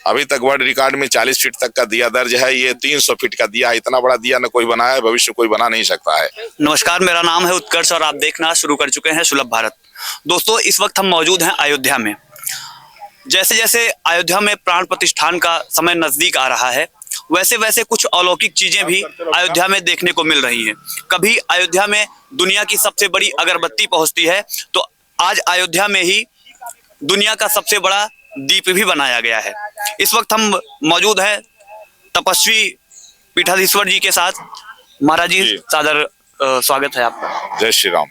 अभी तक world record में 40 फीट तक का दिया दर्ज है। ये 300 फीट का दिया, इतना बड़ा दिया न कोई बनाया है, भविष्य में कोई बना नहीं सकता है। नमस्कार, मेरा नाम है उत्कर्ष और आप देखना शुरू कर चुके हैं सुलभ भारत। दोस्तों, इस वक्त हम मौजूद हैं अयोध्या में। जैसे जैसे अयोध्या में प्राण प्रतिष्ठान का समय नजदीक आ रहा है, वैसे वैसे कुछ अलौकिक चीजें भी अयोध्या में देखने को मिल रही हैं। कभी अयोध्या में दुनिया की सबसे बड़ी अगरबत्ती पहुंचती है, तो आज अयोध्या में ही दुनिया का सबसे बड़ा दीप भी बनाया गया है। इस वक्त हम मौजूद हैं तपस्वी पीठाधीश्वर जी के साथ। महाराज जी, सादर स्वागत है आपका। जय श्री राम।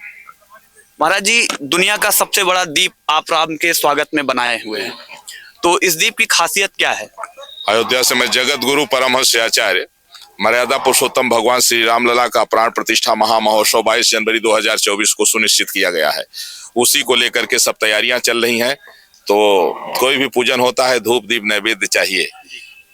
महाराज जी, दुनिया का सबसे बड़ा दीप आप राम के स्वागत में बनाए हुए हैं, तो इस दीप की खासियत क्या है? अयोध्या से मैं जगत गुरु परमहंस आचार्य मर्यादा पुरुषोत्तम भगवान श्री रामलला का प्राण प्रतिष्ठा महामहोत्सव 22 जनवरी 2024 को सुनिश्चित किया गया है। उसी को लेकर के सब तैयारियां चल रही हैं। तो कोई भी पूजन होता है, धूप दीप नैवेद्य चाहिए,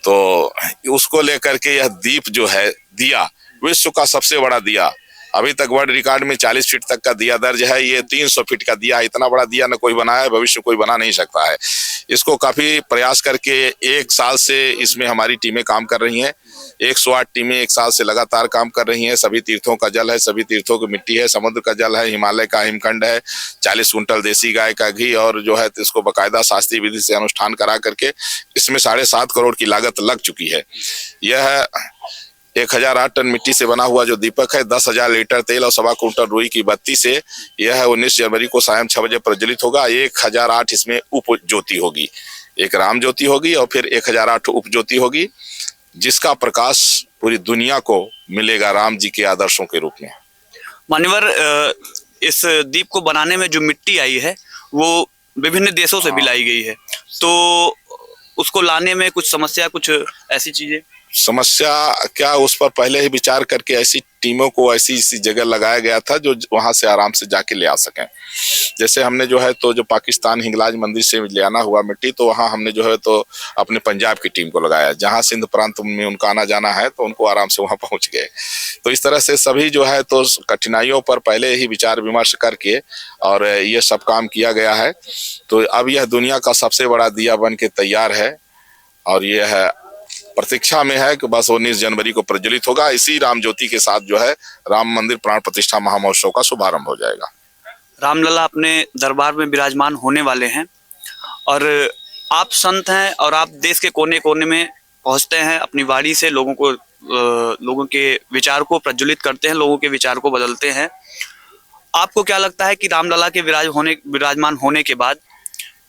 तो उसको लेकर के यह दीप जो है, दिया विश्व का सबसे बड़ा दिया, अभी तक वर्ल्ड रिकॉर्ड में 40 फीट तक का दिया दर्ज है। ये 300 फीट का दिया, इतना बड़ा दिया न कोई बनाया है, भविष्य में कोई बना नहीं सकता है। इसको काफी प्रयास करके 1 साल से इसमें हमारी टीमें काम कर रही हैं। 108 टीमें 1 साल से लगातार काम कर रही हैं। सभी तीर्थों का जल है, सभी तीर्थों की मिट्टी है, समुद्र का जल है, हिमालय का हिमखंड है, 40 कुंटल देसी गाय का घी, और जो है इसको बाकायदा शास्त्रीय विधि से अनुष्ठान करा करके इसमें 7.5 करोड़ की लागत लग चुकी है। यह 1008 टन मिट्टी से बना हुआ जो दीपक है, 10,000 लीटर तेल और 1.25 कुंटल रुई की बत्ती से यह 19 जनवरी को सायं 6 बजे प्रज्वलित होगा। 1008 इसमें उप ज्योति होगी, एक राम ज्योति होगी और फिर 1008 उप ज्योति होगी, जिसका प्रकाश पूरी दुनिया को मिलेगा राम जी के आदर्शों के रूप में। मान्यवर, इस दीप को बनाने में जो मिट्टी आई है वो विभिन्न देशों से भी लाई गई है, तो उसको लाने में कुछ समस्या, कुछ ऐसी चीजें? समस्या क्या, उस पर पहले ही विचार करके ऐसी टीमों को ऐसी जगह लगाया गया था जो वहां से आराम से जाके ले आ सकें। जैसे हमने जो है तो जो पाकिस्तान हिंगलाज मंदिर से ले आना हुआ मिट्टी, तो वहां हमने जो है तो अपने पंजाब की टीम को लगाया। जहां सिंध प्रांत में उनका आना जाना है तो उनको आराम से वहां पहुंच गए। तो इस तरह से सभी जो है तो कठिनाइयों पर पहले ही विचार विमर्श करके और ये सब काम किया गया है। तो अब यह दुनिया का सबसे बड़ा दिया बन के तैयार है और यह है प्रतीक्षा में है कि बस 19 जनवरी को प्रज्वलित होगा। इसी राम ज्योति के साथ जो है राम मंदिर प्राण प्रतिष्ठा महामहोत्सव का शुभारंभ हो जाएगा। रामलला अपने दरबार में विराजमान होने वाले हैं और आप संत हैं और आप देश के कोने कोने में पहुंचते हैं, अपनी वाणी से लोगों के विचार को प्रज्वलित करते हैं, लोगों के विचार को बदलते हैं। आपको क्या लगता है कि रामलला के विराजमान होने के बाद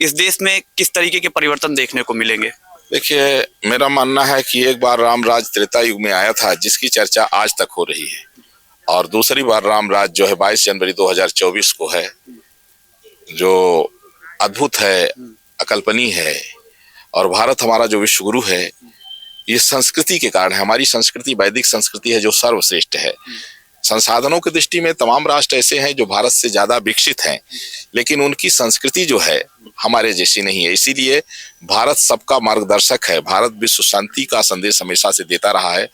इस देश में किस तरीके के परिवर्तन देखने को मिलेंगे? देखिए, मेरा मानना है कि एक बार राम राज त्रेता युग में आया था, जिसकी चर्चा आज तक हो रही है, और दूसरी बार राम राज जो है 22 जनवरी 2024 को है, जो अद्भुत है, अकल्पनीय है। और भारत हमारा जो विश्व गुरु है, ये संस्कृति के कारण है। हमारी संस्कृति वैदिक संस्कृति है जो सर्वश्रेष्ठ है। संसाधनों की दृष्टि में तमाम राष्ट्र ऐसे हैं जो भारत से ज्यादा विकसित हैं, लेकिन उनकी संस्कृति जो है हमारे जैसी नहीं है। इसीलिए भारत सबका मार्गदर्शक है। भारत विश्व शांति का संदेश हमेशा से देता रहा है।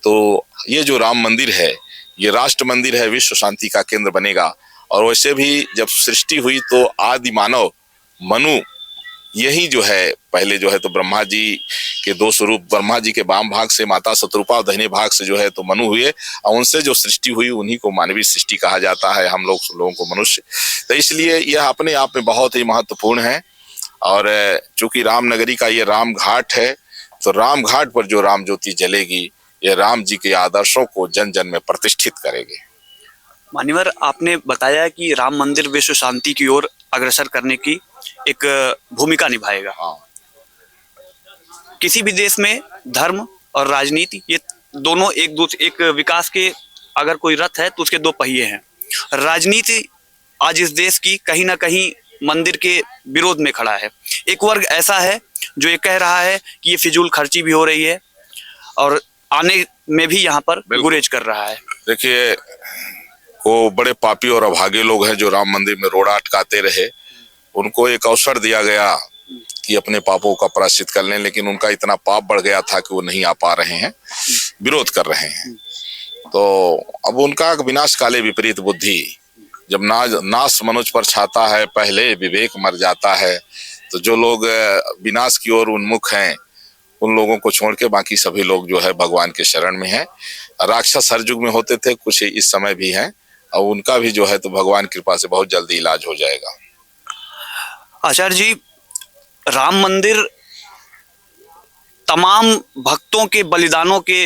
तो ये जो राम मंदिर है, ये राष्ट्र मंदिर है, विश्व शांति का केंद्र बनेगा। और वैसे भी जब सृष्टि हुई तो आदि मानव मनु, यही जो है पहले जो है तो ब्रह्मा जी के 2 स्वरूप, ब्रह्मा जी के वाम भाग से माता शत्रुपा और दाहिने भाग से जो है तो मनु हुए, और उनसे जो सृष्टि हुई उन्हीं को मानवीय सृष्टि कहा जाता है, हम लोगों को मनुष्य। तो इसलिए यह अपने आप में बहुत ही महत्वपूर्ण है। और चूंकि रामनगरी का ये राम घाट है, तो राम घाट पर जो राम ज्योति जलेगी, ये राम जी के आदर्शों को जन जन में प्रतिष्ठित करेगी। मान्यवर, आपने बताया कि राम मंदिर विश्व शांति की ओर अग्रसर करने की एक भूमिका निभाएगा। किसी भी देश में धर्म और राजनीति, ये दोनों एक विकास के अगर कोई रथ है तो उसके 2 पहिए हैं। राजनीति आज इस देश की कहीं ना कहीं मंदिर के विरोध में खड़ा है। एक वर्ग ऐसा है जो ये कह रहा है कि ये फिजूल खर्ची भी हो रही है और आने में भी यहाँ पर गुरेज कर रहा है। देखिए, वो बड़े पापी और अभागे लोग हैं जो राम मंदिर में रोड़ा अटकाते रहे। उनको एक अवसर दिया गया कि अपने पापों का प्रायश्चित कर लें, लेकिन उनका इतना पाप बढ़ गया था कि वो नहीं आ पा रहे हैं, विरोध कर रहे हैं। तो अब उनका विनाश काले विपरीत बुद्धि, जब नाश मनुष्य पर छाता है, पहले विवेक मर जाता है। तो जो लोग विनाश की ओर उन्मुख हैं, उन लोगों को छोड़ के बाकी सभी लोग जो है भगवान के शरण में हैं। राक्षस हर युग में होते थे, कुछ इस समय भी हैं, और उनका भी जो है तो भगवान कृपा से बहुत जल्दी इलाज हो जाएगा। आचार्य जी, राम मंदिर तमाम भक्तों के बलिदानों के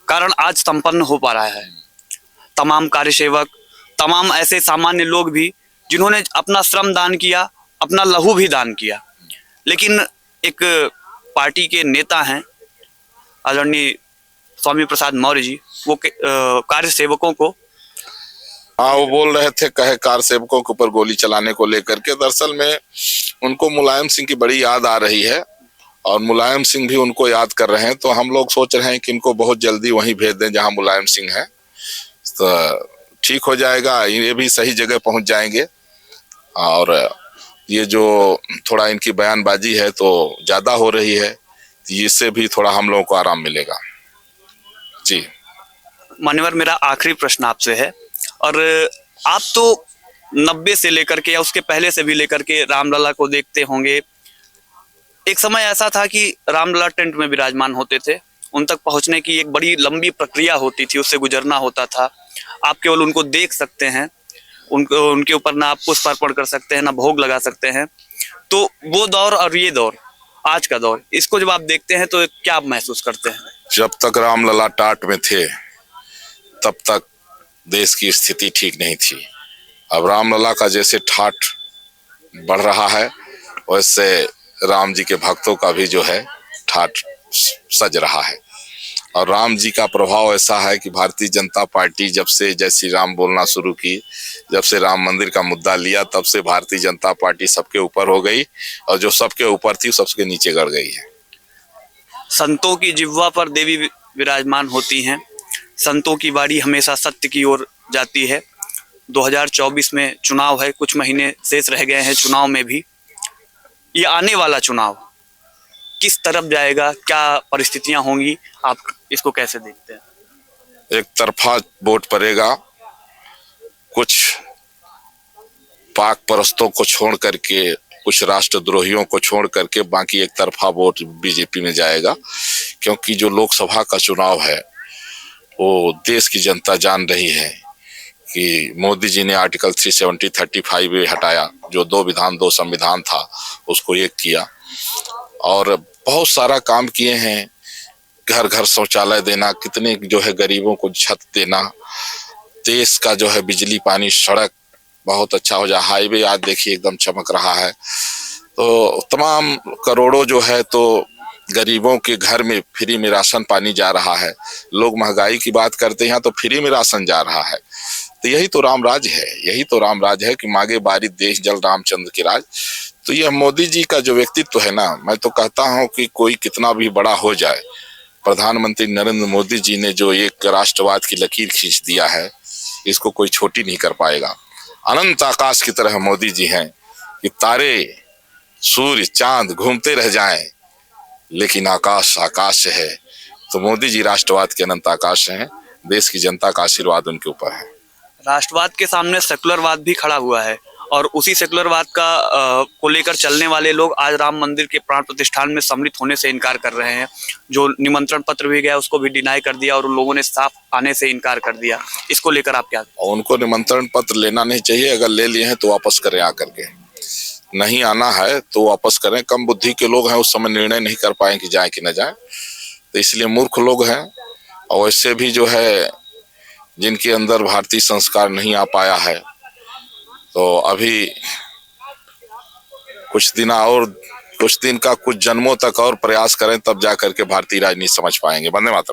कारण आज संपन्न हो पा रहा है। तमाम कार्यसेवक, तमाम ऐसे सामान्य लोग भी जिन्होंने अपना श्रम दान किया, अपना लहू भी दान किया, लेकिन एक पार्टी के नेता हैं आदरणीय स्वामी प्रसाद मौर्य जी, वो कार्य सेवकों को हाँ, वो बोल रहे थे कहे कार सेवकों के ऊपर गोली चलाने को लेकर के। दरअसल में उनको मुलायम सिंह की बड़ी याद आ रही है और मुलायम सिंह भी उनको याद कर रहे हैं, तो हम लोग सोच रहे हैं कि इनको बहुत जल्दी वहीं भेज दें जहां मुलायम सिंह है, तो ठीक हो जाएगा, ये भी सही जगह पहुंच जाएंगे। और ये जो थोड़ा इनकी बयानबाजी है तो ज्यादा हो रही है, इससे भी थोड़ा हम लोगों को आराम मिलेगा। जी मान्यवर, मेरा आखिरी प्रश्न आपसे है, और आप तो 90 से लेकर के या उसके पहले से भी लेकर के रामलला को देखते होंगे। एक समय ऐसा था कि रामलला टेंट में विराजमान होते थे, उन तक पहुंचने की एक बड़ी लंबी प्रक्रिया होती थी, उससे गुजरना होता था। आप केवल उनको देख सकते हैं, उनके ऊपर ना आप पुष्प अर्पण कर सकते हैं, ना भोग लगा सकते हैं। तो वो दौर और ये दौर, आज का दौर, इसको जब आप देखते हैं तो क्या आप महसूस करते हैं? जब तक रामलला टाट में थे तब तक देश की स्थिति ठीक नहीं थी। अब रामलला का जैसे ठाठ बढ़ रहा है, वैसे राम जी के भक्तों का भी जो है ठाठ सज रहा है। और राम जी का प्रभाव ऐसा है कि भारतीय जनता पार्टी जब से जय श्री राम बोलना शुरू की, जब से राम मंदिर का मुद्दा लिया, तब से भारतीय जनता पार्टी सबके ऊपर हो गई, और जो सबके ऊपर थी सबके नीचे गिर गई है। संतों की जिह्वा पर देवी विराजमान होती हैं, संतों की बारी हमेशा सत्य की ओर जाती है। 2024 में चुनाव है, कुछ महीने शेष रह गए हैं चुनाव में भी। ये आने वाला चुनाव किस तरफ जाएगा, क्या परिस्थितियां होंगी, आप इसको कैसे देखते हैं? एक तरफा वोट पड़ेगा, कुछ पाक परस्तों को छोड़ करके, कुछ राष्ट्रद्रोहियों को छोड़ करके बाकी एक तरफा वोट बीजेपी में जाएगा। क्योंकि जो लोकसभा का चुनाव है वो देश की जनता जान रही है कि मोदी जी ने आर्टिकल 370, 35 हटाया, जो 2 विधान 2 संविधान था उसको एक किया, और बहुत सारा काम किए हैं। घर घर शौचालय देना, कितने जो है गरीबों को छत देना, देश का जो है बिजली पानी सड़क बहुत अच्छा हो जाए, हाईवे आज देखिए एकदम चमक रहा है। तो तमाम करोड़ों जो है तो गरीबों के घर में फ्री में राशन पानी जा रहा है। लोग महंगाई की बात करते हैं तो फ्री में राशन जा रहा है। तो यही तो राम राज है, यही तो राम राज है कि मांगे बारी देश जल रामचंद्र के राज। तो यह मोदी जी का जो व्यक्तित्व है ना, मैं तो कहता हूँ कि कोई कितना भी बड़ा हो जाए, प्रधानमंत्री नरेंद्र मोदी जी ने जो एक राष्ट्रवाद की लकीर खींच दिया है, इसको कोई छोटी नहीं कर पाएगा। अनंत आकाश की तरह मोदी जी हैं कि तारे, सूर्य, चांद घूमते रह जाएं, लेकिन आकाश आकाश है। तो मोदी जी राष्ट्रवाद के अनंत आकाश हैं, देश की जनता का आशीर्वाद उनके ऊपर है। राष्ट्रवाद के सामने सेकुलरवाद भी खड़ा हुआ है, और उसी सेकुलरवाद का को लेकर चलने वाले लोग आज राम मंदिर के प्राण प्रतिष्ठान में सम्मिलित होने से इनकार कर रहे हैं। जो निमंत्रण पत्र भी गया उसको भी डिनाई कर दिया, और उन लोगों ने साफ आने से इनकार कर दिया। इसको लेकर आप क्या? उनको निमंत्रण पत्र लेना नहीं चाहिए, अगर ले लिए हैं तो वापस करें, आकर के नहीं आना है तो वापस करें। कम बुद्धि के लोग हैं, उस समय निर्णय नहीं कर पाए कि जाए कि न जाए, तो इसलिए मूर्ख लोग हैं। और वैसे भी जो है जिनके अंदर भारतीय संस्कार नहीं आ पाया है, तो अभी कुछ दिन का कुछ जन्मों तक और प्रयास करें, तब जा करके भारतीय राजनीति समझ पाएंगे। वंदे मातरम।